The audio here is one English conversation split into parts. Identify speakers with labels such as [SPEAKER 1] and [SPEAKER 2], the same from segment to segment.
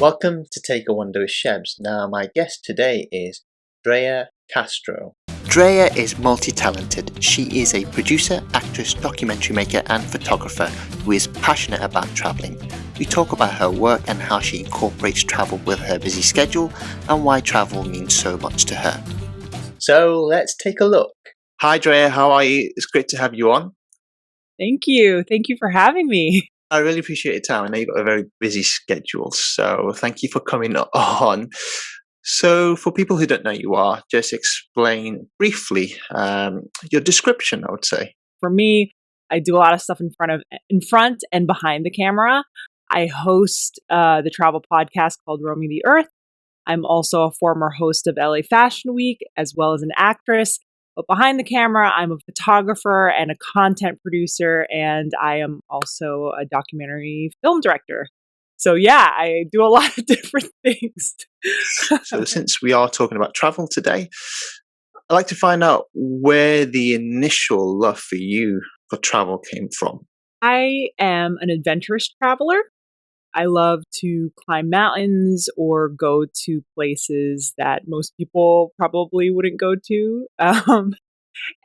[SPEAKER 1] Welcome to Take a Wonder with Shebs. Now, my guest today is Drea Castro. Drea is multi-talented. She is a producer, actress, documentary maker and photographer who is passionate about travelling. We talk about her work and how she incorporates travel with her busy schedule and why travel means so much to her. So let's take a look. Hi Drea, how are you? It's great to have you on.
[SPEAKER 2] Thank you. Thank you for having me.
[SPEAKER 1] I really appreciate your time. I know you've got a very busy schedule, so thank you for coming on. So for people who don't know who you are, just explain briefly your description, I would say.
[SPEAKER 2] For me, I do a lot of stuff in front and behind the camera. I host the travel podcast called Roaming the Earth. I'm also a former host of LA Fashion Week, as well as an actress. But behind the camera, I'm a photographer and a content producer, and I am also a documentary film director. So yeah, I do a lot of different things.
[SPEAKER 1] So since we are talking about travel today, I'd like to find out where the initial love for you for travel came from.
[SPEAKER 2] I am an adventurous traveler. I love to climb mountains or go to places that most people probably wouldn't go to.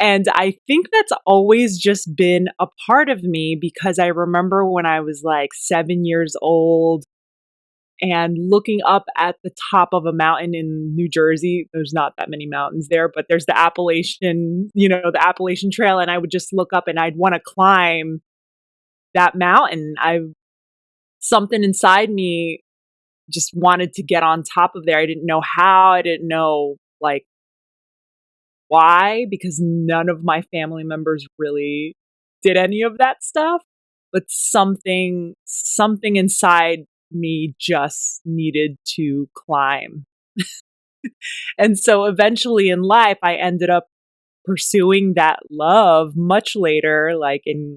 [SPEAKER 2] And I think that's always just been a part of me because I remember when I was like 7 years old and looking up at the top of a mountain in New Jersey. There's not that many mountains there, but there's the the Appalachian Trail. And I would just look up and I'd want to climb that mountain. Something inside me just wanted to get on top of there. I didn't know how. I didn't know why, because none of my family members really did any of that stuff. But something inside me just needed to climb. And so eventually in life, I ended up pursuing that love much later, like in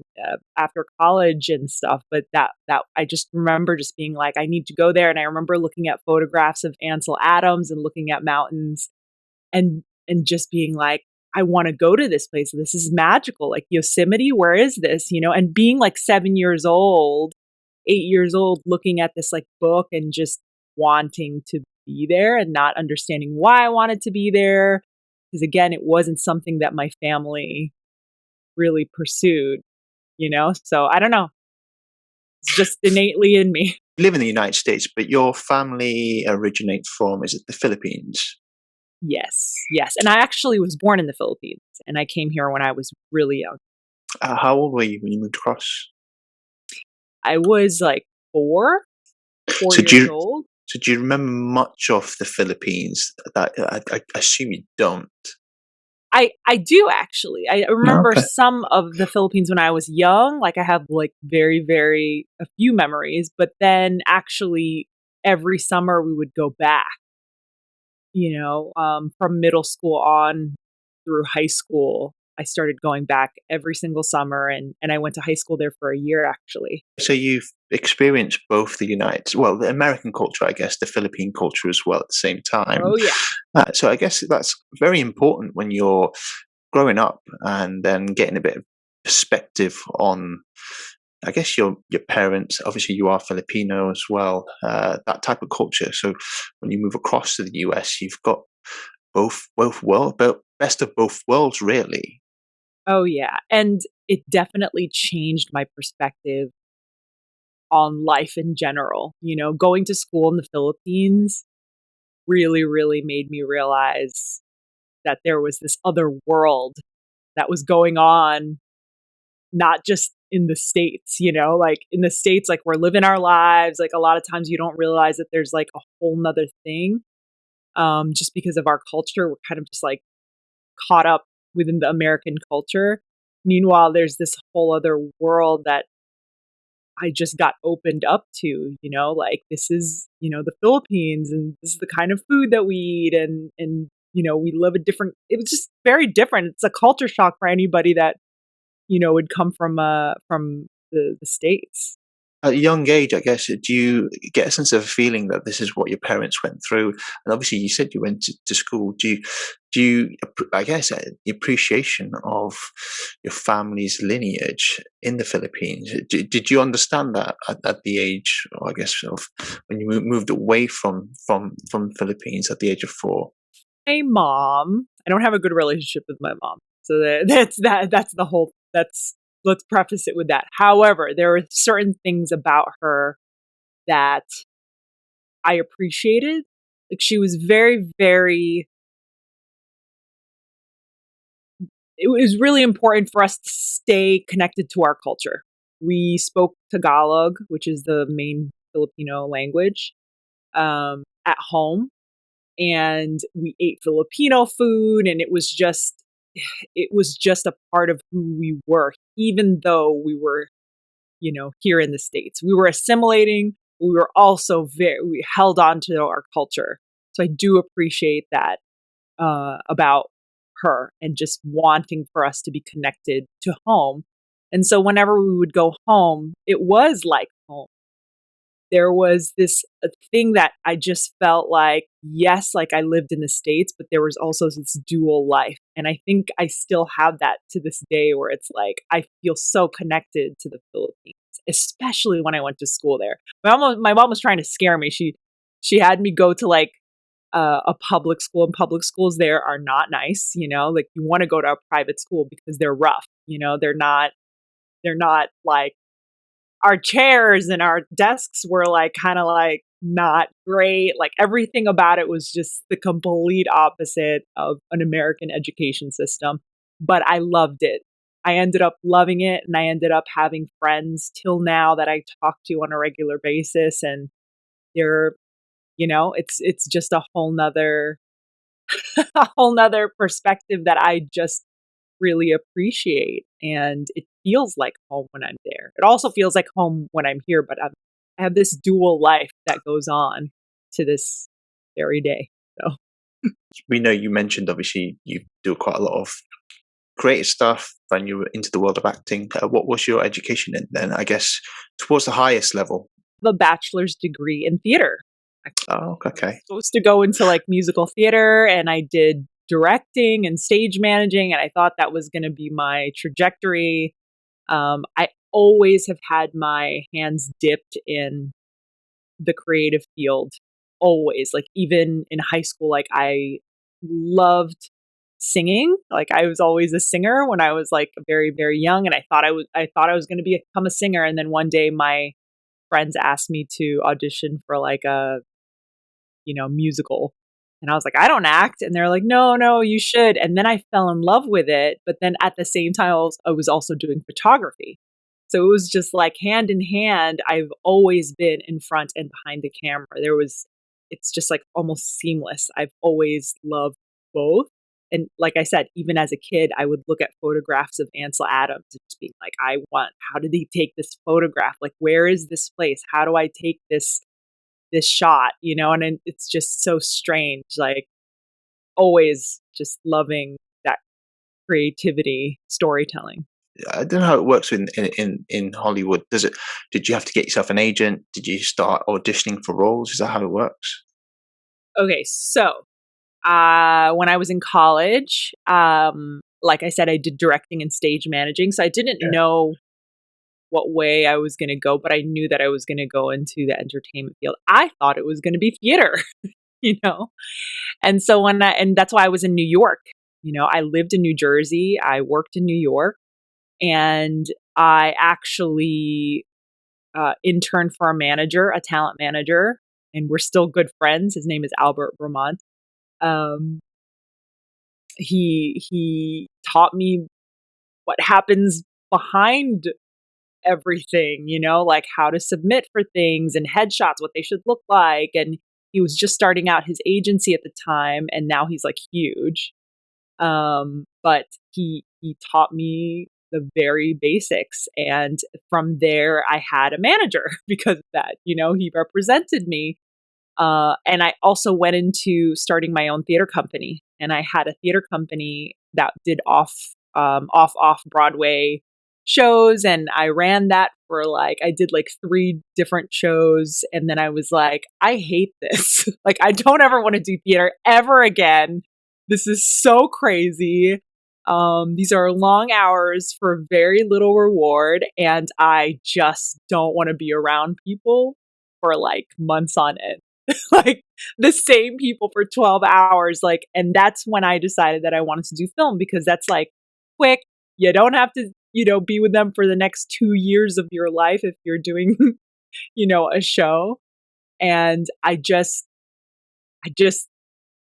[SPEAKER 2] after college and stuff. But that I just remember just being like, I need to go there. And I remember looking at photographs of Ansel Adams and looking at mountains and just being like, I want to go to this place. This is magical. Like Yosemite, where is this? And being like 7 years old, 8 years old, looking at this like book and just wanting to be there and not understanding why I wanted to be there. Because again, it wasn't something that my family really pursued, So I don't know. It's just innately in me.
[SPEAKER 1] You live in the United States, but your family originates from, is it the Philippines?
[SPEAKER 2] Yes. And I actually was born in the Philippines and I came here when I was really young.
[SPEAKER 1] How old were you when you moved across?
[SPEAKER 2] I was like four years old.
[SPEAKER 1] So do you remember much of the Philippines? That I assume you don't.
[SPEAKER 2] I do actually. I remember some of the Philippines when I was young. Like I have like very, very a few memories, but then actually every summer we would go back, from middle school on through high school. I started going back every single summer and I went to high school there for a year actually.
[SPEAKER 1] So you've experienced both the American culture, I guess, the Philippine culture as well at the same time.
[SPEAKER 2] Oh yeah.
[SPEAKER 1] So I guess that's very important when you're growing up and then getting a bit of perspective on, I guess, your parents. Obviously you are Filipino as well, that type of culture. So when you move across to the US, you've got both best of both worlds, really.
[SPEAKER 2] Oh yeah. And it definitely changed my perspective on life in general. Going to school in the Philippines really, really made me realize that there was this other world that was going on, not just in the States, like in the States, like we're living our lives. Like a lot of times you don't realize that there's like a whole nother thing. Just because of our culture, we're kind of just like caught up within the American culture. Meanwhile, there's this whole other world that I just got opened up to, like this is, the Philippines and this is the kind of food that we eat and we live it was just very different. It's a culture shock for anybody that, would come from the States.
[SPEAKER 1] at a young age, I guess, do you get a sense of a feeling that this is what your parents went through? And obviously, you said you went to school. I guess, the appreciation of your family's lineage in the Philippines? Did you understand that at the age, or I guess, of when you moved away from Philippines at the age of 4?
[SPEAKER 2] My mom, I don't have a good relationship with my mom. So that's the whole, let's preface it with that. However, there are certain things about her that I appreciated. Like she was very, very, it was really important for us to stay connected to our culture. We spoke Tagalog, which is the main Filipino language, at home. And we ate Filipino food, and it was just a part of who we were, even though we were, here in the States. We were assimilating. We were also we held on to our culture. So I do appreciate that about her, and just wanting for us to be connected to home. And so whenever we would go home, it was like home. There was this thing that I just felt like, yes, like I lived in the States, but there was also this dual life. And I think I still have that to this day, where it's like I feel so connected to the Philippines, especially when I went to school there. My mom was trying to scare me. She had me go to like a public school, and public schools there are not nice. Like you want to go to a private school because they're rough. They're not like, our chairs and our desks were like kind of like not great. Like everything about it was just the complete opposite of an American education system. But I loved it. I ended up loving it, and I ended up having friends till now that I talk to on a regular basis. And they're, it's just a whole nother a whole nother perspective that I just really appreciate. And it feels like home when I'm there. It also feels like home when I'm here, but I have this dual life that goes on to this very day. So
[SPEAKER 1] We know you mentioned, obviously, you do quite a lot of creative stuff, and you were into the world of acting. What was your education in then, I guess, towards the highest level?
[SPEAKER 2] I have a bachelor's degree in theater.
[SPEAKER 1] Oh,
[SPEAKER 2] I was
[SPEAKER 1] okay.
[SPEAKER 2] supposed to go into like musical theater, and I did directing and stage managing, and I thought that was going to be my trajectory. I always have had my hands dipped in the creative field, always. Like even in high school, like I loved singing. Like I was always a singer when I was like very, very young, and I thought I was going to become a singer. And then one day my friends asked me to audition for like a musical. And I was like, I don't act. And they're like, no, no, you should. And then I fell in love with it. But then at the same time, I was also doing photography. So it was just like hand in hand. I've always been in front and behind the camera. It's just like almost seamless. I've always loved both. And like I said, even as a kid, I would look at photographs of Ansel Adams and just being like, how did he take this photograph? Like, where is this place? How do I take this shot, and it's just so strange, like always just loving that creativity, storytelling.
[SPEAKER 1] I don't know how it works in Hollywood. Did you have to get yourself an agent? Did you start auditioning for roles? Is that how it works?
[SPEAKER 2] Okay, so when I was in college, like I said, I did directing and stage managing, so I didn't know what way I was going to go, but I knew that I was going to go into the entertainment field. I thought it was going to be theater, you know? And so and that's why I was in New York. I lived in New Jersey. I worked in New York, and I actually interned for a talent manager, and we're still good friends. His name is Albert Vermont. Um, he taught me what happens behind everything, like how to submit for things and headshots, what they should look like. And he was just starting out his agency at the time, and now he's like huge. But he taught me the very basics, and from there I had a manager because of that. He represented me. And I also went into starting my own theater company, and I had a theater company that did off Broadway shows, and I ran that for like, I did like 3 different shows, and then I was like, I hate this. Like, I don't ever want to do theater ever again. This is so crazy. These are long hours for very little reward, and I just don't want to be around people for like months on end. Like the same people for 12 hours. Like, and that's when I decided that I wanted to do film, because that's like quick. You don't have to, be with them for the next 2 years of your life if you're doing, a show. And I just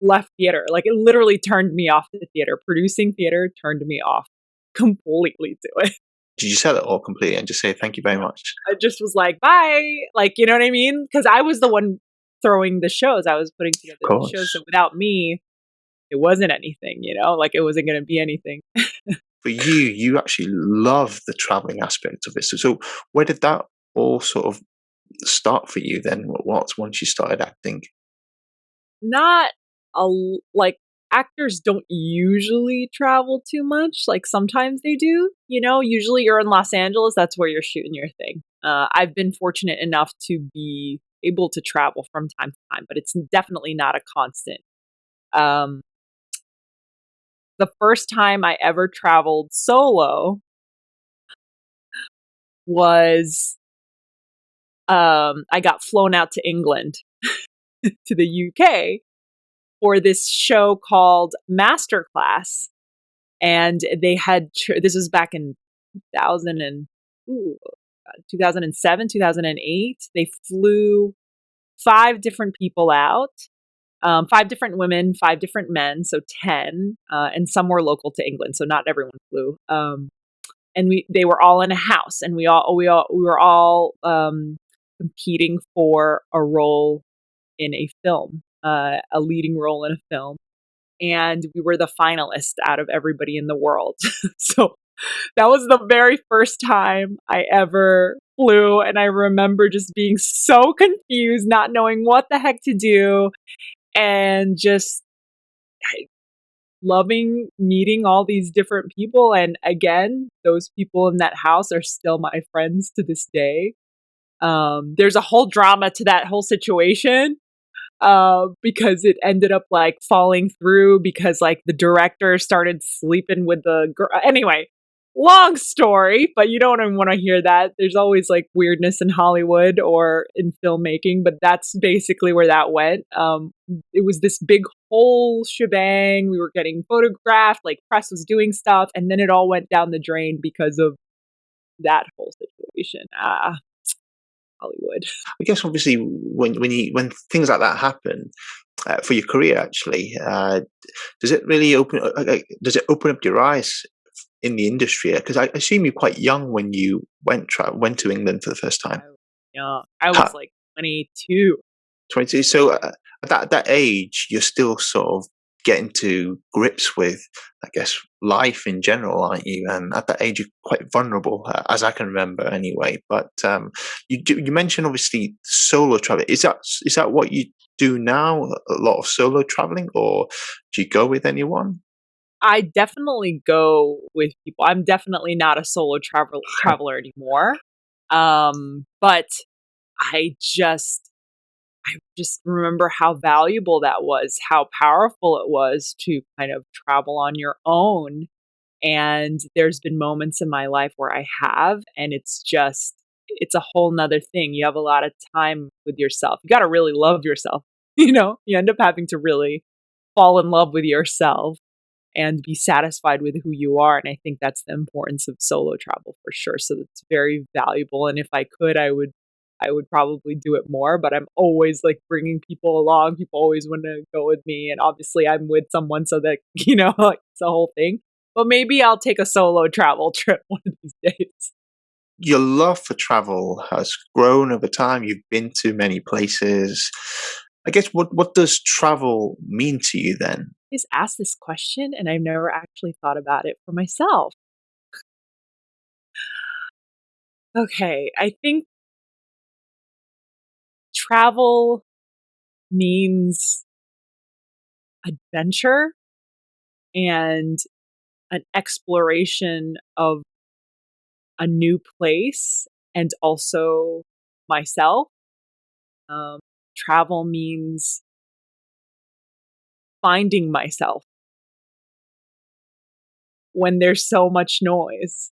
[SPEAKER 2] left theater. Like, it literally turned me off to theater. Producing theater turned me off completely to it.
[SPEAKER 1] Did you sell it all completely and just say thank you very much?
[SPEAKER 2] I just was like, bye. Like, you know what I mean? Because I was the one throwing the shows. I was putting together
[SPEAKER 1] Of
[SPEAKER 2] the shows.
[SPEAKER 1] course.
[SPEAKER 2] So without me, it wasn't anything, like it wasn't going to be anything.
[SPEAKER 1] For you actually love the traveling aspect of it. So where did that all sort of start for you then? What's once you started acting?
[SPEAKER 2] Not like, actors don't usually travel too much. Like, sometimes they do, usually you're in Los Angeles, that's where you're shooting your thing. I've been fortunate enough to be able to travel from time to time, but it's definitely not a constant. Um, the first time I ever traveled solo was, I got flown out to England, to the UK, for this show called Masterclass. And they had, this was back in 2000 and, 2007, 2008. They flew 5 different people out, 5 different women, 5 different men, so 10, and some were local to England, so not everyone flew. And they were all in a house, and we were all competing for a role in a film, a leading role in a film, and we were the finalists out of everybody in the world. So that was the very first time I ever flew, and I remember just being so confused, not knowing what the heck to do, and just loving meeting all these different people. And again, those people in that house are still my friends to this day. There's a whole drama to that whole situation, because it ended up like falling through because like the director started sleeping with the girl. Anyway, long story, but you don't even want to hear that. There's always like weirdness in Hollywood or in filmmaking, but that's basically where that went. It was this big whole shebang. We were getting photographed, like press was doing stuff, and then it all went down the drain because of that whole situation. Hollywood.
[SPEAKER 1] I guess obviously when things like that happen for your career, actually, does it really does it open up your eyes in the industry? Because I assume you're quite young when you went to England for the first time.
[SPEAKER 2] Yeah, I was
[SPEAKER 1] Ha,
[SPEAKER 2] like 22.
[SPEAKER 1] 22. So at that age, you're still sort of getting to grips with, I guess, life in general, aren't you? And at that age, you're quite vulnerable, as I can remember, anyway. But you mentioned obviously solo travel. Is that what you do now? A lot of solo traveling, or do you go with anyone?
[SPEAKER 2] I definitely go with people. I'm definitely not a solo traveler anymore. But I just I just remember how valuable that was, how powerful it was to kind of travel on your own. And there's been moments in my life where I have, and it's a whole nother thing. You have a lot of time with yourself. You got to really love yourself. You end up having to really fall in love with yourself and be satisfied with who you are. And I think that's the importance of solo travel for sure. So it's very valuable. And if I could, I would probably do it more, but I'm always like bringing people along. People always want to go with me. And obviously I'm with someone so that, like it's a whole thing. But maybe I'll take a solo travel trip one of these days.
[SPEAKER 1] Your love for travel has grown over time. You've been to many places. I guess what does travel mean to you then?
[SPEAKER 2] Always ask this question, and I've never actually thought about it for myself. Okay, I think travel means adventure and an exploration of a new place and also myself. Travel means finding myself when there's so much noise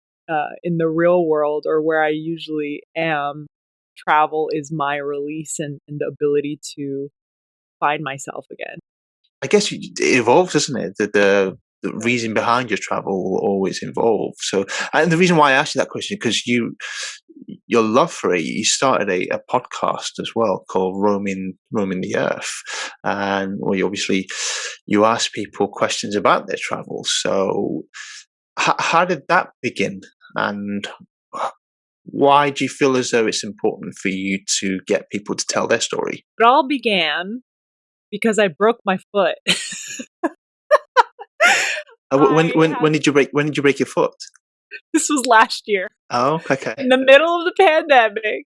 [SPEAKER 2] in the real world or where I usually am. Travel is my release and the ability to find myself again.
[SPEAKER 1] I guess it evolves, doesn't it? The reason behind your travel will always evolve. So, and the reason why I asked you that question because your love for it, you started a podcast as well called Roaming the Earth, and well, you ask people questions about their travels. So, how did that begin, and why do you feel as though it's important for you to get people to tell their story?
[SPEAKER 2] It all began because I broke my foot.
[SPEAKER 1] When did you break your foot?
[SPEAKER 2] This was last year.
[SPEAKER 1] Oh, okay.
[SPEAKER 2] In the middle of the pandemic.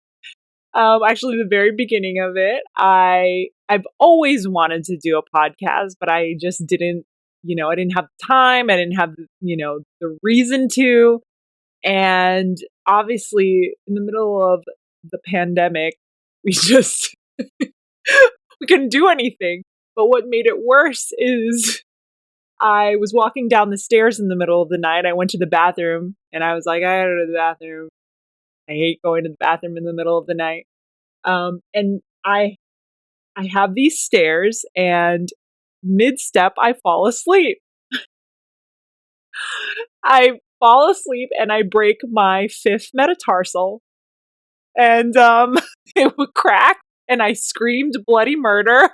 [SPEAKER 2] Actually, the very beginning of it, I've always wanted to do a podcast, but I just didn't, I didn't have time. I didn't have, the reason to. And obviously, in the middle of the pandemic, we just we couldn't do anything. But what made it worse is I was walking down the stairs in the middle of the night. I went to the bathroom and I was like, I gotta go to the bathroom. I hate going to the bathroom in the middle of the night. And I have these stairs, and mid-step, I fall asleep. I fall asleep and I break my fifth metatarsal, and it would crack, and I screamed bloody murder,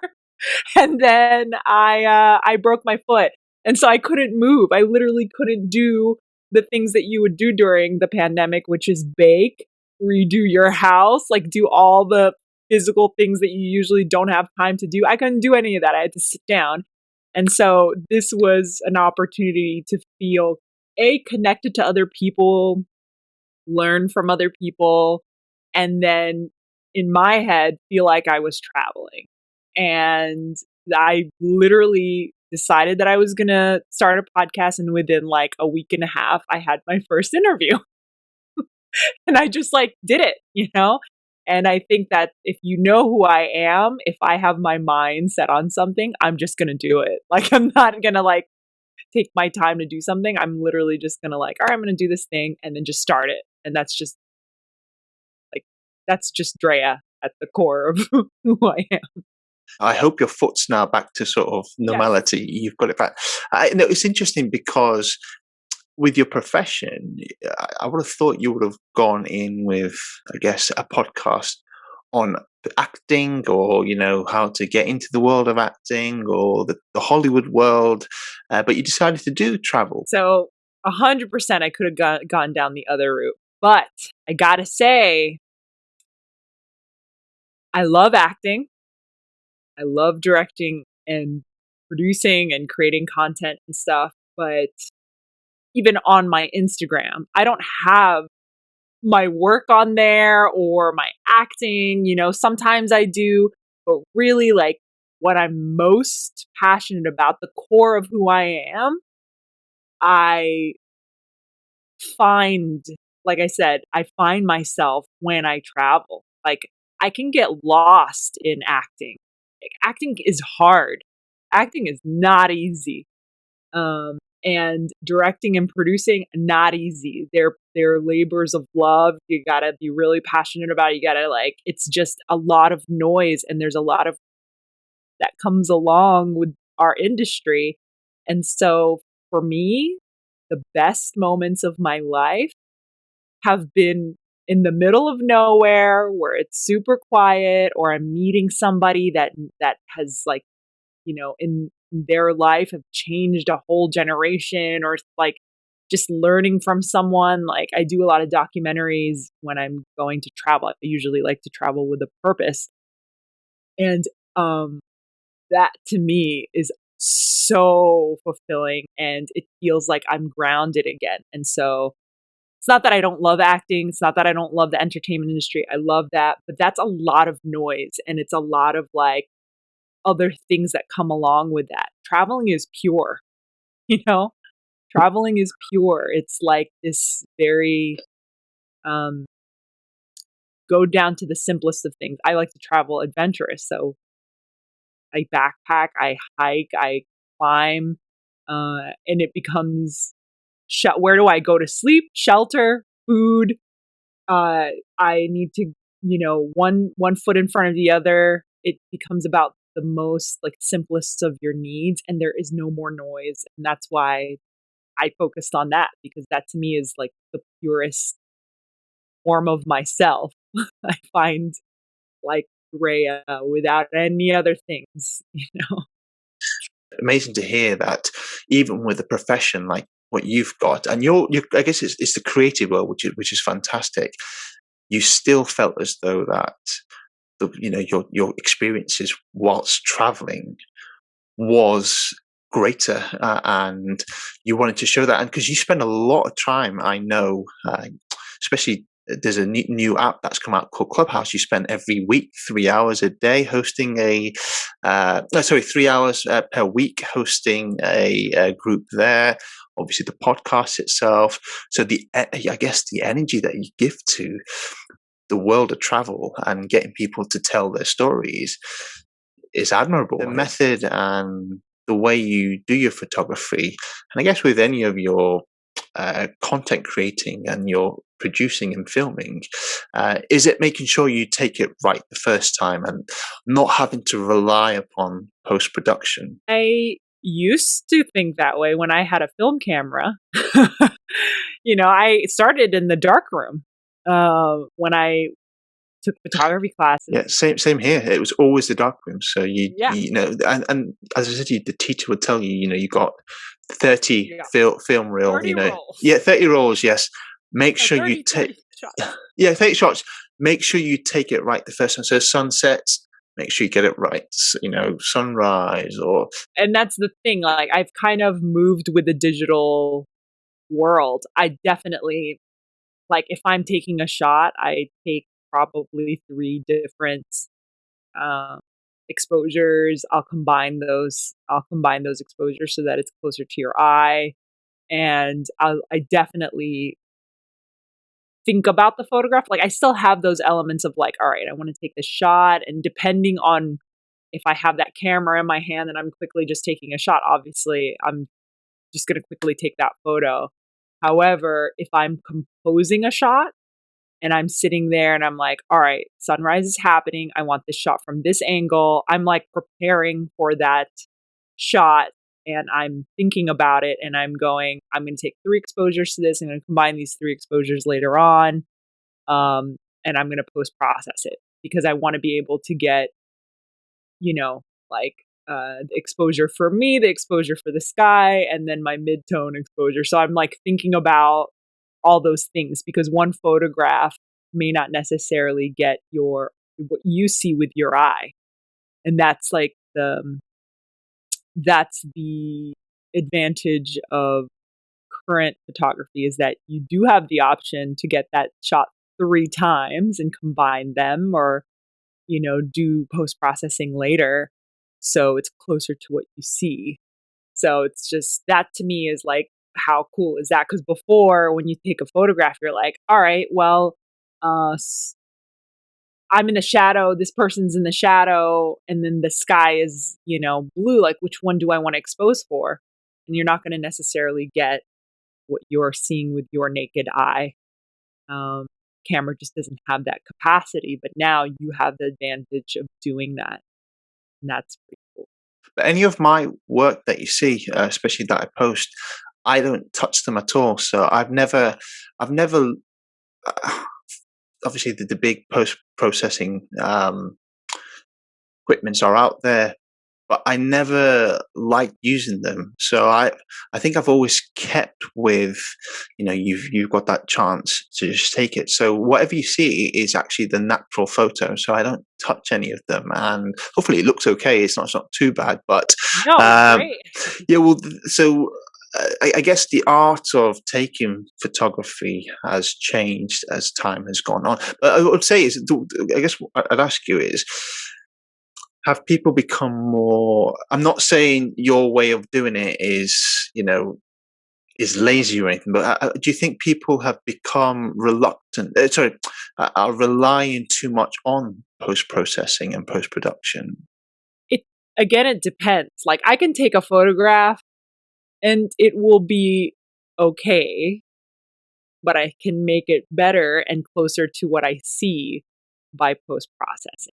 [SPEAKER 2] and then I broke my foot, and so I couldn't move. I literally couldn't do the things that you would do during the pandemic, which is bake, redo your house, like do all the physical things that you usually don't have time to do. I couldn't do any of that. I had to sit down. And so this was an opportunity to feel connected to other people, learn from other people, and then in my head feel like I was traveling. And I literally decided that I was going to start a podcast, and within like a week and a half I had my first interview. And I just did it, And I think that if you know who I am, if I have my mind set on something, I'm just going to do it. I'm not going to take my time to do something. I'm literally just going to all right, I'm going to do this thing and then just start it. And that's just Drea at the core of who I am.
[SPEAKER 1] I hope your foot's now back to sort of normality. Yes. You've got it back. It's interesting because with your profession, I would have thought you would have gone in with, I guess, a podcast on acting or, how to get into the world of acting or the Hollywood world, but you decided to do travel.
[SPEAKER 2] So 100% I could have gone down the other route. But I gotta say, I love acting. I love directing and producing and creating content and stuff. But even on my Instagram, I don't have my work on there or my acting. Sometimes I do, but really what I'm most passionate about, the core of who I am, I find, like I said, I find myself when I travel. I can get lost in acting. Acting is hard. Acting is not easy. And directing and producing, not easy. They're labors of love. You gotta be really passionate about it. You gotta it's just a lot of noise, and there's a lot of that comes along with our industry. And so for me, the best moments of my life have been in the middle of nowhere where it's super quiet, or I'm meeting somebody that has in their life have changed a whole generation, or just learning from someone. I do a lot of documentaries when I'm going to travel. I usually like to travel with a purpose. And that to me is so fulfilling, and it feels like I'm grounded again. And so it's not that I don't love acting. It's not that I don't love the entertainment industry. I love that, but that's a lot of noise, and it's a lot of other things that come along with that. Traveling is pure, Traveling is pure. It's this very um, go down to the simplest of things. I like to travel adventurous, so I backpack, I hike, I climb, and it becomes where do I go to sleep, shelter, food. I need to, one foot in front of the other. It becomes about the most like simplest of your needs, and there is no more noise, and that's why I focused on that, because that to me is like the purest form of myself. I find like Drea without any other things,
[SPEAKER 1] Amazing to hear that even with a profession like what you've got, and you're I guess it's the creative world, which is fantastic. You still felt as though that your experiences whilst traveling was greater, and you wanted to show that, and because you spend a lot of time, I know, especially there's a new app that's come out called Clubhouse. You spend every week 3 hours a day hosting 3 hours per week hosting a group there. Obviously, the podcast itself. So I guess the energy that you give to the world of travel and getting people to tell their stories is admirable. The method and the way you do your photography, and I guess with any of your content creating and your producing and filming, is it making sure you take it right the first time and not having to rely upon post-production?
[SPEAKER 2] I used to think that way when I had a film camera. I started in the darkroom when I took photography classes.
[SPEAKER 1] Yeah, same here. It was always the dark room. So
[SPEAKER 2] Yeah.
[SPEAKER 1] and as I said to you, the teacher would tell you, you got 30 film reel,
[SPEAKER 2] 30 rolls.
[SPEAKER 1] Yeah, 30 rolls. Yes, make sure
[SPEAKER 2] 30,
[SPEAKER 1] you take
[SPEAKER 2] 30 shots.
[SPEAKER 1] Yeah, 30 shots. Make sure you take it right the first time. So sunsets, make sure you get it right. Sunrise
[SPEAKER 2] And that's the thing. Like I've kind of moved with the digital world. I definitely like if I'm taking a shot, I take probably 3 different exposures. I'll combine those exposures so that it's closer to your eye, and I definitely think about the photograph. Like I still have those elements of like, all right, I want to take this shot, and depending on if I have that camera in my hand and I'm quickly just taking a shot, obviously I'm just going to quickly take that photo. However, if I'm composing a shot and I'm sitting there and I'm like, all right, sunrise is happening. I want this shot from this angle. I'm like preparing for that shot and I'm thinking about it and I'm going to take 3 exposures to this. I'm going to combine these 3 exposures later on. And I'm going to post process it because I want to be able to get, the exposure for me, the exposure for the sky, and then my mid-tone exposure. So I'm like thinking about all those things because one photograph may not necessarily get what you see with your eye. And that's like that's the advantage of current photography is that you do have the option to get that shot 3 times and combine them or, do post-processing later. So it's closer to what you see. So it's just that to me is like, how cool is that? Because before, when you take a photograph, you're like, all right, well, I'm in the shadow, this person's in the shadow, and then the sky is, blue. Like, which one do I want to expose for? And you're not going to necessarily get what you're seeing with your naked eye. Camera just doesn't have that capacity, but now you have the advantage of doing that. And that's pretty cool.
[SPEAKER 1] But any of my work that you see, especially that I post, I don't touch them at all. So I've never, obviously the big post-processing equipments are out there, but I never liked using them. So I think I've always kept with, you've got that chance to just take it. So whatever you see is actually the natural photo. So I don't touch any of them, and hopefully it looks okay. It's not too bad, but
[SPEAKER 2] great.
[SPEAKER 1] Yeah. Well, so I guess the art of taking photography has changed as time has gone on. But I would say I guess what I'd ask you is, have people become more? I'm not saying your way of doing it is, is lazy or anything, but do you think people have become reluctant? Are relying too much on post processing and post production?
[SPEAKER 2] It again, it depends. Like I can take a photograph and it will be okay, but I can make it better and closer to what I see by post processing.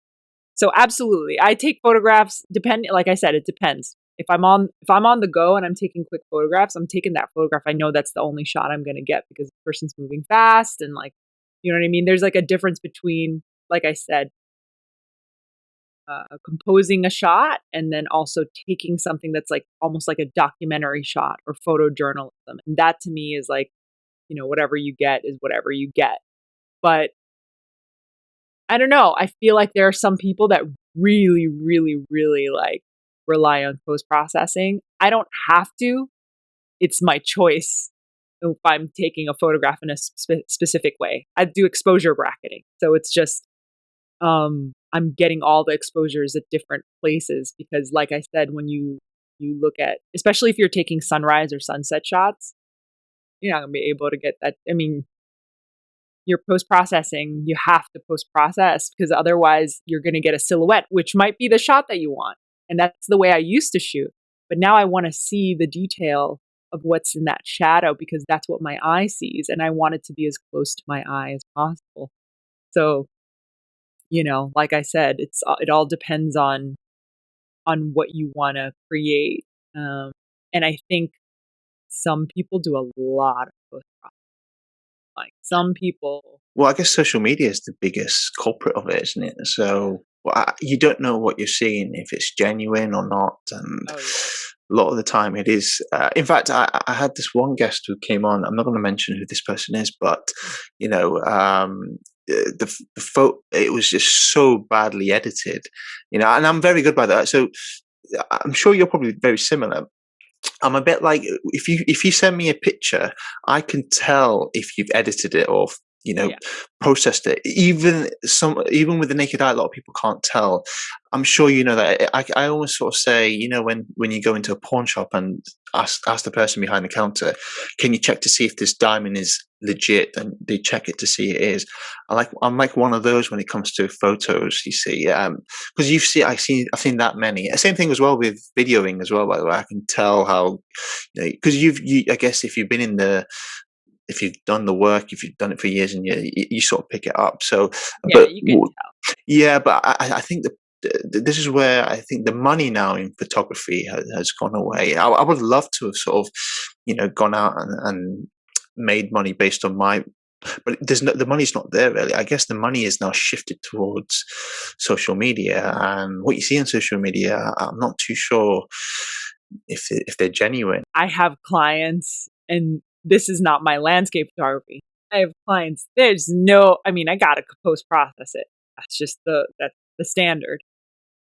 [SPEAKER 2] So absolutely, I take photographs. Like I said, it depends. If I'm on the go and I'm taking quick photographs, I'm taking that photograph. I know that's the only shot I'm going to get because the person's moving fast and like, you know what I mean. There's like a difference between, like I said, composing a shot and then also taking something that's like almost like a documentary shot or photojournalism. And that to me is like, whatever you get is whatever you get. But I don't know. I feel like there are some people that really, really, really like rely on post processing. I don't have to. It's my choice if I'm taking a photograph in a specific way. I do exposure bracketing. So it's just, I'm getting all the exposures at different places because like I said, when you look at, especially if you're taking sunrise or sunset shots, you're not going to be able to get that. I mean, you're post-processing, you have to post-process because otherwise you're going to get a silhouette, which might be the shot that you want. And that's the way I used to shoot. But now I want to see the detail of what's in that shadow because that's what my eye sees. And I want it to be as close to my eye as possible. So, like I said, it all depends on what you want to create. And I think some people do a lot of post-processing. Like some people.
[SPEAKER 1] Well, I guess social media is the biggest culprit of it, isn't it? So you don't know what you're seeing, if it's genuine or not. And a lot of the time it is. In fact, I had this one guest who came on. I'm not going to mention who this person is, but, the photo, it was just so badly edited, and I'm very good by that. So I'm sure you're probably very similar. I'm a bit like if you send me a picture, I can tell if you've edited it or processed it. Even with the naked eye, a lot of people can't tell. I'm sure you know that. I always sort of say, when you go into a pawn shop and ask the person behind the counter, can you check to see if this diamond is legit, and they check it to see it is. I'm like one of those when it comes to photos. You see, because I've seen that many. Same thing as well with videoing as well. By the way, I can tell how, because I guess if you've done the work, if you've done it for years, and you sort of pick it up. So,
[SPEAKER 2] yeah, you can tell.
[SPEAKER 1] Yeah, but I think this is where I think the money now in photography has gone away. I would love to have sort of, gone out and made money based on but the money's not there really. I guess the money is now shifted towards social media, and what you see on social media, I'm not too sure if they're genuine.
[SPEAKER 2] I have clients, and this is not my landscape photography. I have clients. I gotta post process it. That's the standard.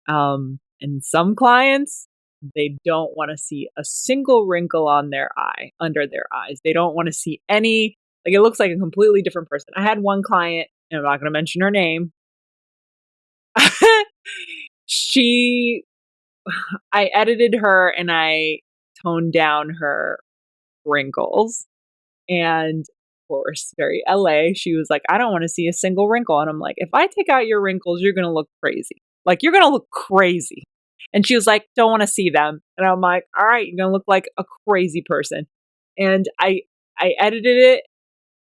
[SPEAKER 2] And some clients, they don't want to see a single wrinkle on their eye, under their eyes. They don't want to see any, like it looks like a completely different person. I had one client, and I'm not going to mention her name. I edited her and I toned down her wrinkles. And of course, very LA, she was like, I don't want to see a single wrinkle. And I'm like, if I take out your wrinkles, you're going to look crazy. Like, you're going to look crazy. And she was like, don't want to see them. And I'm like, all right, you're going to look like a crazy person. And I edited it,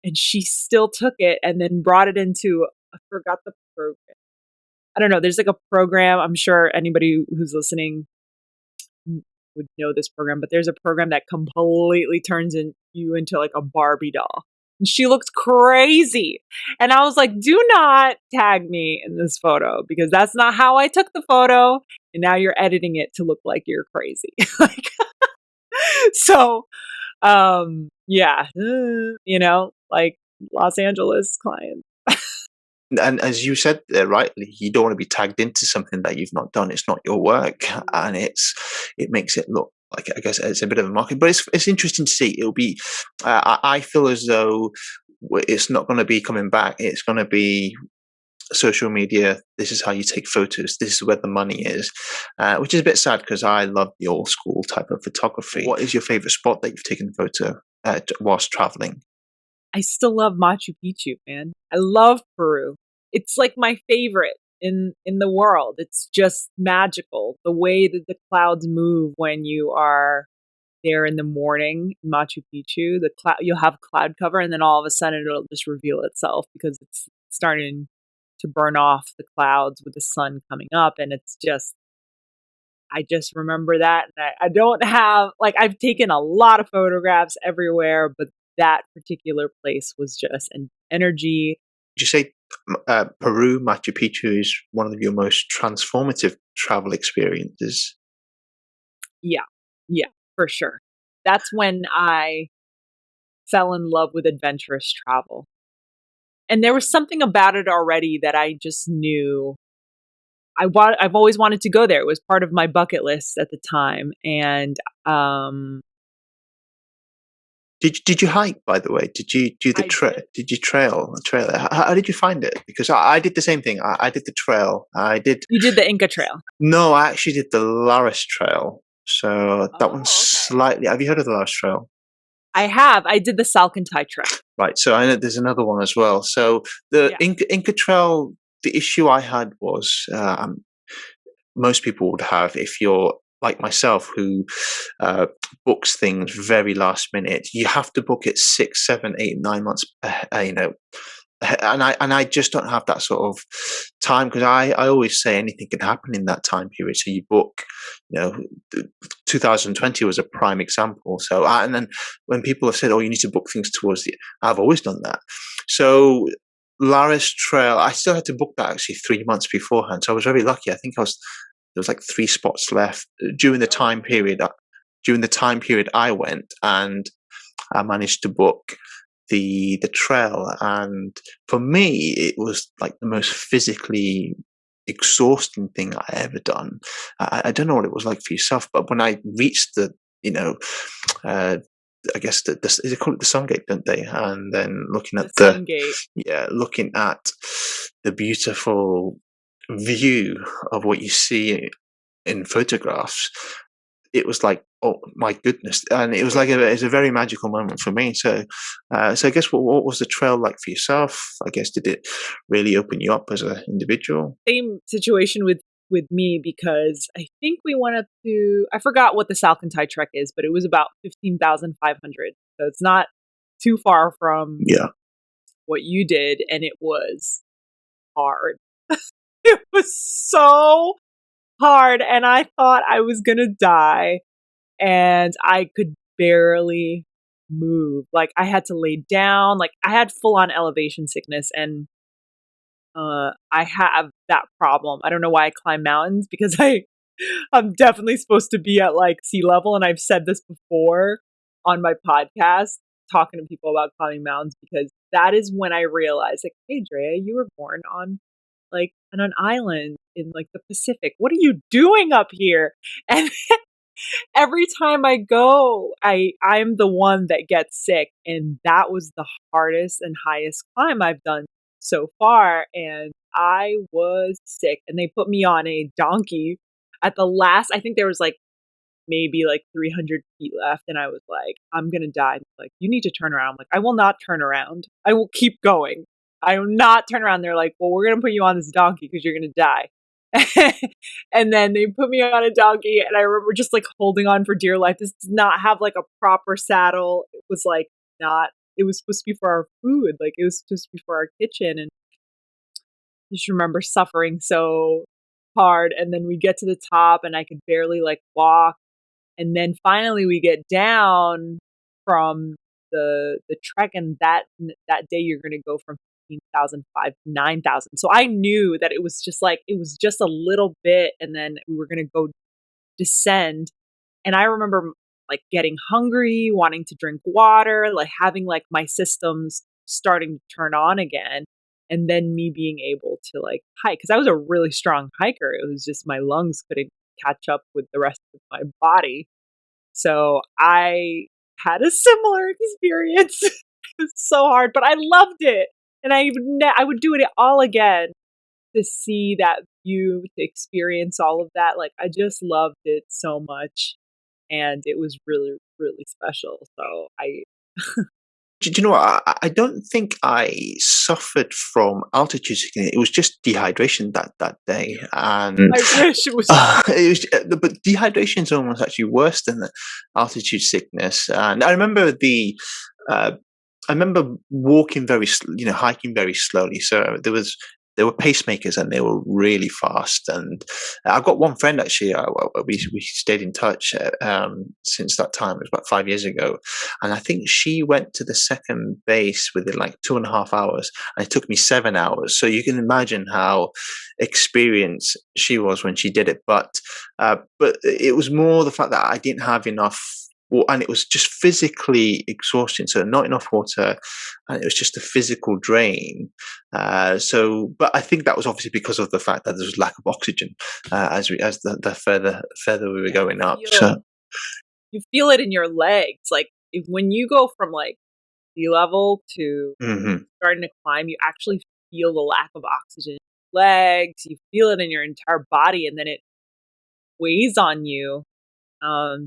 [SPEAKER 2] and she still took it and then brought it into, I forgot the program. I don't know. There's like a program. I'm sure anybody who's listening would know this program, but there's a program that completely turns you into like a Barbie doll. And she looked crazy. And I was like, do not tag me in this photo because that's not how I took the photo. And now you're editing it to look like you're crazy. Like, so, yeah, like Los Angeles clients.
[SPEAKER 1] And as you said there rightly, you don't want to be tagged into something that you've not done. It's not your work, and it makes it look like, I guess, it's a bit of a market. But it's interesting to see. It'll be. I feel as though it's not going to be coming back. It's going to be social media. This is how you take photos. This is where the money is, which is a bit sad because I love the old school type of photography. What is your favorite spot that you've taken a photo whilst traveling?
[SPEAKER 2] I still love Machu Picchu, man. I love Peru. It's like my favorite in the world. It's just magical. The way that the clouds move when you are there in the morning in Machu Picchu, the cloud, you'll have cloud cover, and then all of a sudden it'll just reveal itself because it's starting to burn off the clouds with the sun coming up, and it's just, I just remember that. And I don't have, like, I've taken a lot of photographs everywhere, but that particular place was just an energy.
[SPEAKER 1] Would you say Peru, Machu Picchu is one of your most transformative travel experiences?
[SPEAKER 2] Yeah, yeah, for sure. That's when I fell in love with adventurous travel. And there was something about it already that I just knew I've always wanted to go there. It was part of my bucket list at the time. And
[SPEAKER 1] Did you hike, by the way? Did you do the
[SPEAKER 2] I did.
[SPEAKER 1] Did you trail? How did you find it? Because I did the same thing. I did the trail. I did.
[SPEAKER 2] You did the Inca Trail.
[SPEAKER 1] No, I actually did the Laris Trail. So that
[SPEAKER 2] Oh,
[SPEAKER 1] one's
[SPEAKER 2] okay.
[SPEAKER 1] slightly. Have you heard of the Laris Trail?
[SPEAKER 2] I have. I did the Salcantay Trail.
[SPEAKER 1] Right. So I know there's another one as well. So the
[SPEAKER 2] Yeah.
[SPEAKER 1] Inca Trail. The issue I had was most people would have if you're like myself who books things very last minute. You have to book it 6, 7, 8, 9 months, and I just don't have that sort of time because I always say anything can happen in that time period. So you book, 2020 was a prime example. So and then when people have said, "Oh, you need to book things towards the," I've always done that. So Laris Trail, I still had to book that actually 3 months beforehand. So I was very lucky. I think there was like 3 spots left during the time period. During the time period I went, and I managed to book the trail. And for me, it was like the most physically exhausting thing I ever done. I don't know what it was like for yourself, but when I reached the, uh, I guess they call it the Sun Gate, don't they? And then looking
[SPEAKER 2] The
[SPEAKER 1] at
[SPEAKER 2] Sun Gate.
[SPEAKER 1] looking at the beautiful view of what you see in photographs, it was like, oh my goodness, and it was like it's a very magical moment for me. So, so I guess what was the trail like for yourself? I guess did it really open you up as an individual?
[SPEAKER 2] Same situation with me because I think we went up to, I forgot what the Salcantay Trek is, but it was about 15,500. So it's not too far from
[SPEAKER 1] Yeah,
[SPEAKER 2] what you did, and it was hard. It was so hard, and I thought I was gonna die, and I could barely move. Like, I had to lay down. Like, I had full on elevation sickness, and I have that problem. I don't know why I climb mountains because I'm definitely supposed to be at like sea level, and I've said this before on my podcast, talking to people about climbing mountains, because that is when I realized, like, hey, Drea, you were born on like on an island in like the Pacific. What are you doing up here? And every time I go, I'm the one that gets sick, and that was the hardest and highest climb I've done so far, and I was sick, and they put me on a donkey at the last. I think there was like maybe like 300 feet left, and I was like, I'm gonna die. Like, you need to turn around. I'm like, I will not turn around. I will keep going. I will not turn around. They're like, well, we're gonna put you on this donkey because you're gonna die. And then they put me on a donkey, and I remember just like holding on for dear life. This did not have like a proper saddle. It was like not, it was supposed to be for our food. Like, it was supposed to be for our kitchen. And I just remember suffering so hard. And then we get to the top, and I could barely like walk. And then finally we get down from the trek, and that day you're going to go from 15,005 to 9,000. So I knew that it was just like, it was just a little bit, and then we were going to go descend. And I remember like getting hungry, wanting to drink water, like having like my systems starting to turn on again. And then me being able to like hike, because I was a really strong hiker. It was just my lungs couldn't catch up with the rest of my body. So I had a similar experience. It was so hard, but I loved it. And I would do it all again. to see that view, to experience all of that, like I just loved it so much, and it was really, really special. So I
[SPEAKER 1] Do you know what? I don't think I suffered from altitude sickness. It was just dehydration that day, and
[SPEAKER 2] I wish it was.
[SPEAKER 1] it was. But dehydration is almost actually worse than the altitude sickness. And I remember uh, I remember walking hiking very slowly. So there were pacemakers and they were really fast. And I've got one friend actually. We stayed in touch since that time. It was about 5 years ago, and I think she went to the second base within like 2.5 hours, and it took me 7 hours. So you can imagine how experienced she was when she did it. But it was more the fact that I didn't have enough, and it was just physically exhausting. So not enough water, and it was just a physical drain. But I think that was obviously because of the fact that there was lack of oxygen as the further we were going up. So
[SPEAKER 2] You feel it in your legs, like when you go from like sea level to starting to climb, you actually feel the lack of oxygen in your legs. You feel it in your entire body, and then it weighs on you.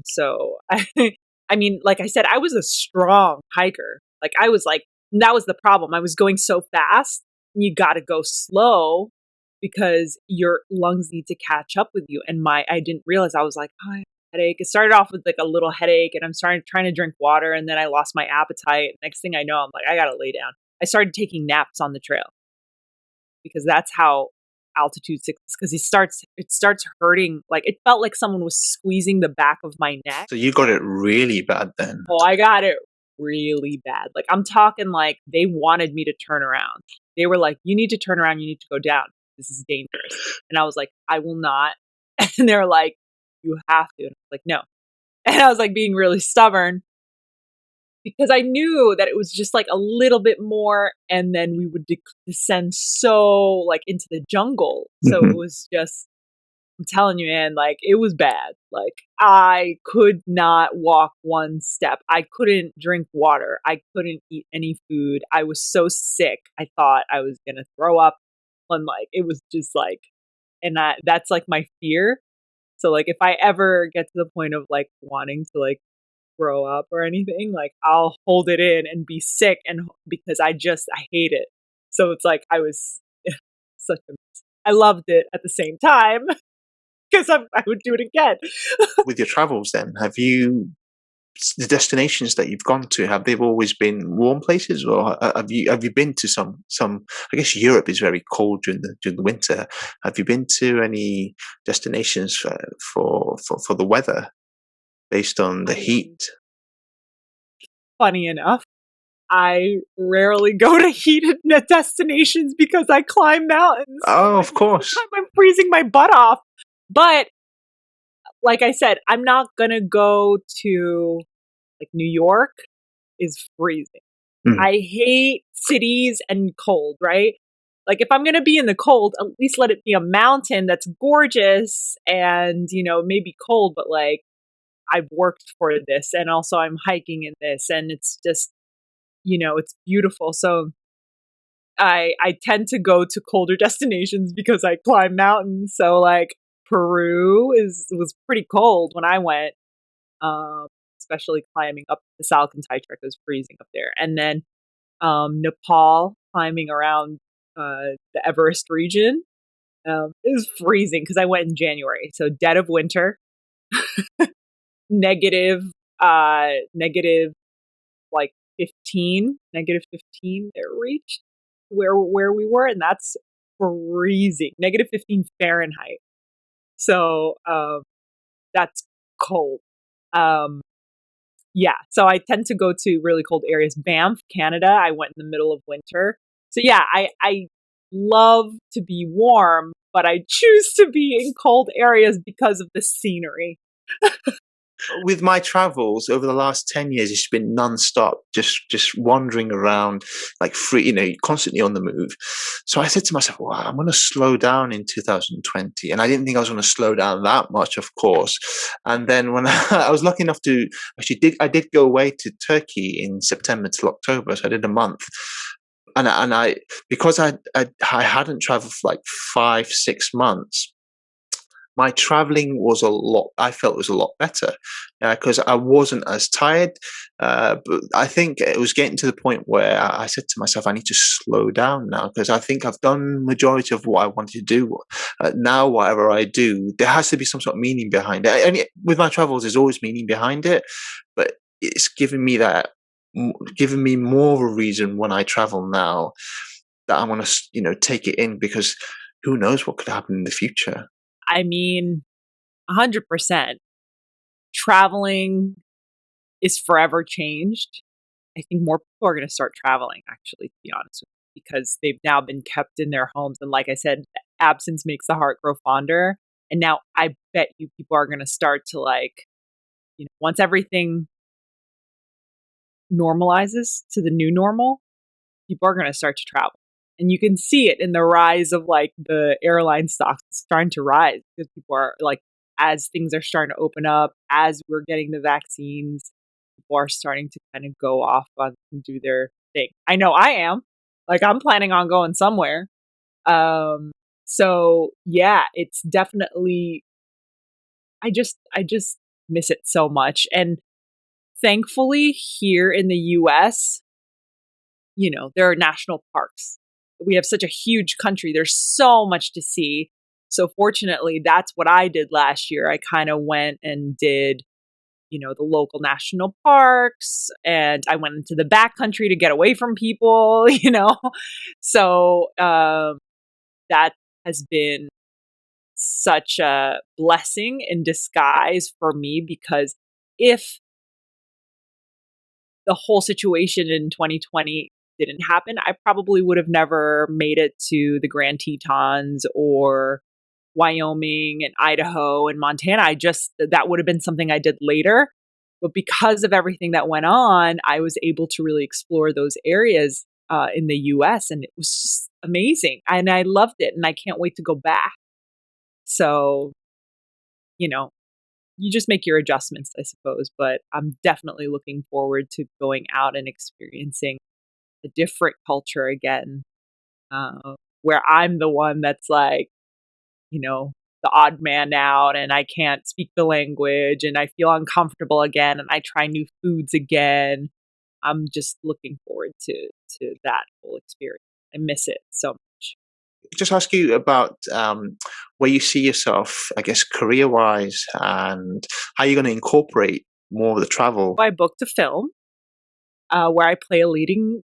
[SPEAKER 2] So I mean, like I said, I was a strong hiker. Like I was like, that was the problem. I was going so fast, and you got to go slow because your lungs need to catch up with you. And I didn't realize, I was like, oh, I have a headache. It started off with like a little headache, and I'm trying to drink water, and then I lost my appetite. Next thing I know, I'm like, I got to lay down. I started taking naps on the trail because that's how altitude sickness, because it starts hurting. Like it felt like someone was squeezing the back of my neck.
[SPEAKER 1] So you got it really bad then.
[SPEAKER 2] Oh, I got it really bad. Like I'm talking like they wanted me to turn around. They were like, you need to turn around, you need to go down, this is dangerous. And I was like, I will not. And they're like, you have to. And I was like, no. And I was like being really stubborn because I knew that it was just like a little bit more, and then we would descend so like into the jungle. So it was just, I'm telling you, man, like it was bad. Like I could not walk one step. I couldn't drink water. I couldn't eat any food. I was so sick. I thought I was going to throw up. And like, it was just like, and that's like my fear. So like, if I ever get to the point of like wanting to like throw up or anything, like I'll hold it in and be sick, and because I hate it. So it's like I was such a mess. I loved it at the same time because I would do it again.
[SPEAKER 1] With your travels then, the destinations that you've gone to, have they always been warm places, or have you been to some? I guess Europe is very cold during the winter. Have you been to any destinations for the weather based on the heat?
[SPEAKER 2] Funny enough, I rarely go to heated destinations because I climb mountains.
[SPEAKER 1] Oh, of course.
[SPEAKER 2] I'm freezing my butt off. But like I said, I'm not gonna go to like New York is freezing. I hate cities and cold, right? Like if I'm going to be in the cold, at least let it be a mountain that's gorgeous and, maybe cold, but like I've worked for this, and also I'm hiking in this, and it's just, it's beautiful. So I tend to go to colder destinations because I climb mountains. So like Peru was pretty cold when I went. Especially climbing up the Salcantay Trek, was freezing up there. And then Nepal, climbing around the Everest region, it was freezing because I went in January, so dead of winter, negative like 15, -15 there reached where we were, and that's freezing, -15 Fahrenheit. So that's cold. Yeah, so I tend to go to really cold areas. Banff, Canada, I went in the middle of winter. So yeah, I love to be warm, but I choose to be in cold areas because of the scenery.
[SPEAKER 1] With my travels over the last 10 years, it's been non-stop, just wandering around, like free, constantly on the move. So I said to myself, well, I'm going to slow down in 2020. And I didn't think I was going to slow down that much, of course. And then when I was lucky enough to I did go away to Turkey in September till October. So I did a month. and I because I hadn't traveled for like 5 6 months. My traveling was a lot. I felt it was a lot better because I wasn't as tired. But I think it was getting to the point where I said to myself, I need to slow down now because I think I've done majority of what I wanted to do. Now, whatever I do, there has to be some sort of meaning behind it. And with my travels, there's always meaning behind it, but it's given me giving me more of a reason when I travel now that I want to, take it in because who knows what could happen in the future.
[SPEAKER 2] I mean, 100%. Traveling is forever changed. I think more people are going to start traveling, actually, to be honest with you, because they've now been kept in their homes. And like I said, absence makes the heart grow fonder. And now I bet you people are going to start to once everything normalizes to the new normal, people are going to start to travel. And you can see it in the rise of the airline stocks. It's starting to rise because people are as things are starting to open up, as we're getting the vaccines, people are starting to kind of go off on and do their thing. I know I am. I'm planning on going somewhere. So yeah, it's definitely, I just miss it so much. And thankfully here in the US, there are national parks. We have such a huge country. There's so much to see. So fortunately, that's what I did last year. I kind of went and did, the local national parks, and I went into the backcountry to get away from people, So that has been such a blessing in disguise for me because if the whole situation in 2020 didn't happen, I probably would have never made it to the Grand Tetons or Wyoming and Idaho and Montana. That would have been something I did later. But because of everything that went on, I was able to really explore those areas in the US, and it was just amazing. And I loved it, and I can't wait to go back. So, you just make your adjustments, I suppose. But I'm definitely looking forward to going out and experiencing a different culture again, where I'm the one that's the odd man out and I can't speak the language and I feel uncomfortable again and I try new foods again. I'm just looking forward to that whole experience. I miss it so much.
[SPEAKER 1] Just ask you about where you see yourself, I guess, career-wise, and how you're going to incorporate more of the travel.
[SPEAKER 2] I booked a film where I play a leading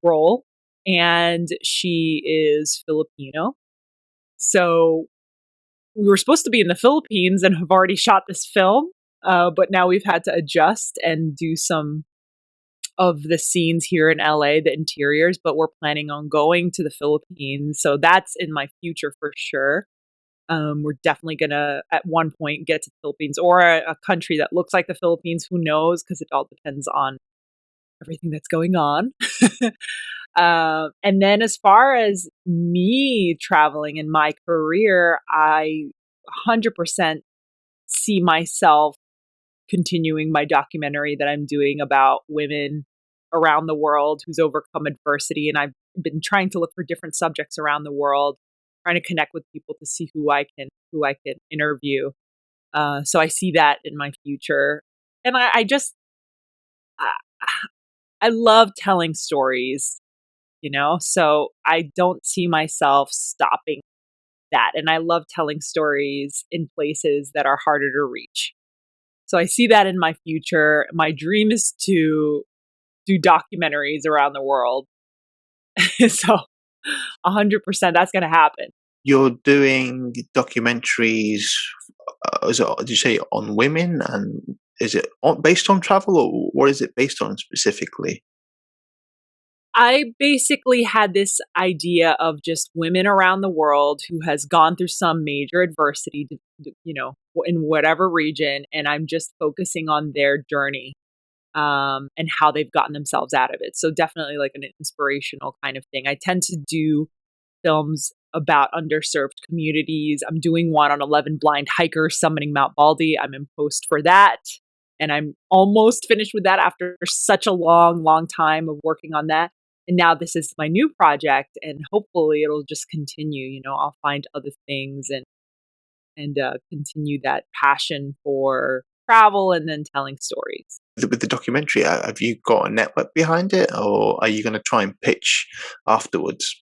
[SPEAKER 2] role, and she is Filipino. So we were supposed to be in the Philippines and have already shot this film, but now we've had to adjust and do some of the scenes here in LA, the interiors, but we're planning on going to the Philippines. So that's in my future for sure. We're definitely going to, at one point, get to the Philippines or a country that looks like the Philippines. Who knows? Because it all depends on everything that's going on. And then as far as me traveling in my career, I 100% see myself continuing my documentary that I'm doing about women around the world who's overcome adversity. And I've been trying to look for different subjects around the world, trying to connect with people to see who I can interview. So I see that in my future. And I love telling stories, so I don't see myself stopping that. And I love telling stories in places that are harder to reach. So I see that in my future. My dream is to do documentaries around the world. So 100% that's going to happen.
[SPEAKER 1] You're doing documentaries, did you say on women? And is it based on travel or what is it based on specifically?
[SPEAKER 2] I basically had this idea of just women around the world who has gone through some major adversity, in whatever region, and I'm just focusing on their journey and how they've gotten themselves out of it. So definitely like an inspirational kind of thing. I tend to do films about underserved communities. I'm doing one on 11 blind hikers summiting Mount Baldy. I'm in post for that. And I'm almost finished with that after such a long, long time of working on that. And now this is my new project, and hopefully it'll just continue. You know, I'll find other things and continue that passion for travel and then telling stories.
[SPEAKER 1] With the documentary, have you got a network behind it, or are you going to try and pitch afterwards?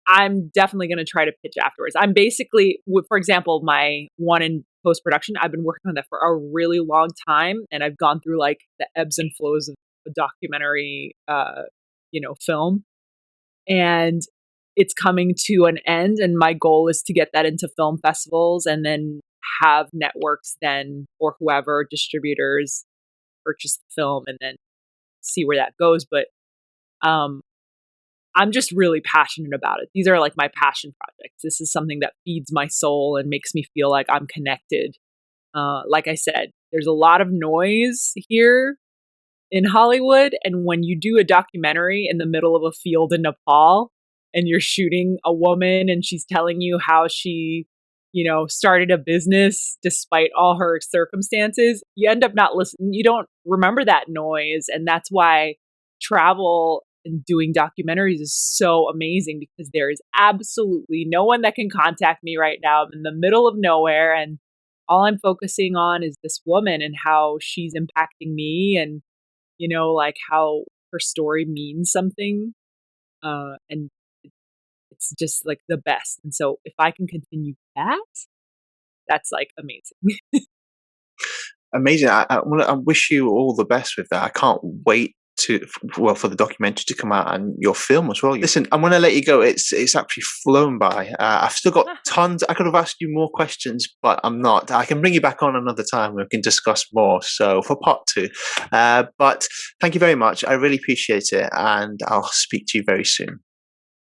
[SPEAKER 2] I'm definitely going to try to pitch afterwards. I'm basically, for example, my one in post production, I've been working on that for a really long time, and I've gone through like the ebbs and flows of a documentary, film, and it's coming to an end. And my goal is to get that into film festivals, and then have networks then, or whoever, distributors, purchase the film, and then see where that goes. But I'm just really passionate about it. These are like my passion projects. This is something that feeds my soul and makes me feel like I'm connected. Like I said, there's a lot of noise here in Hollywood. And when you do a documentary in the middle of a field in Nepal and you're shooting a woman and she's telling you how she, started a business despite all her circumstances, you end up not listening. You don't remember that noise. And that's why travel and doing documentaries is so amazing, because there is absolutely no one that can contact me right now. I'm in the middle of nowhere, and all I'm focusing on is this woman and how she's impacting me, and like how her story means something, and it's just like the best. And so if I can continue that, that's like amazing.
[SPEAKER 1] Amazing. I wish you all the best with that. I can't wait for the documentary to come out, and your film as well. Listen, I'm going to let you go. It's actually flown by. I've still got tons. I could have asked you more questions, but I'm not. I can bring you back on another time. We can discuss more. So for part 2. But thank you very much. I really appreciate it, and I'll speak to you very soon.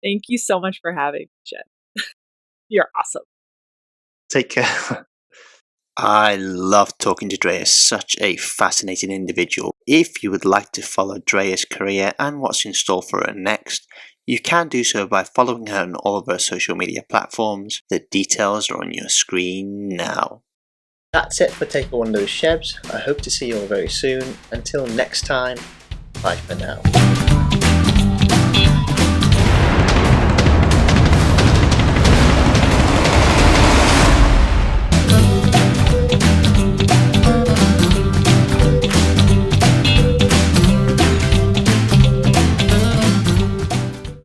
[SPEAKER 2] Thank you so much for having me, Jen. You're awesome.
[SPEAKER 1] Take care. I love talking to Drea, such a fascinating individual. If you would like to follow Drea's career and what's in store for her next, you can do so by following her on all of her social media platforms. The details are on your screen now. That's it for Take One Those Shebs. I hope to see you all very soon. Until next time, bye for now.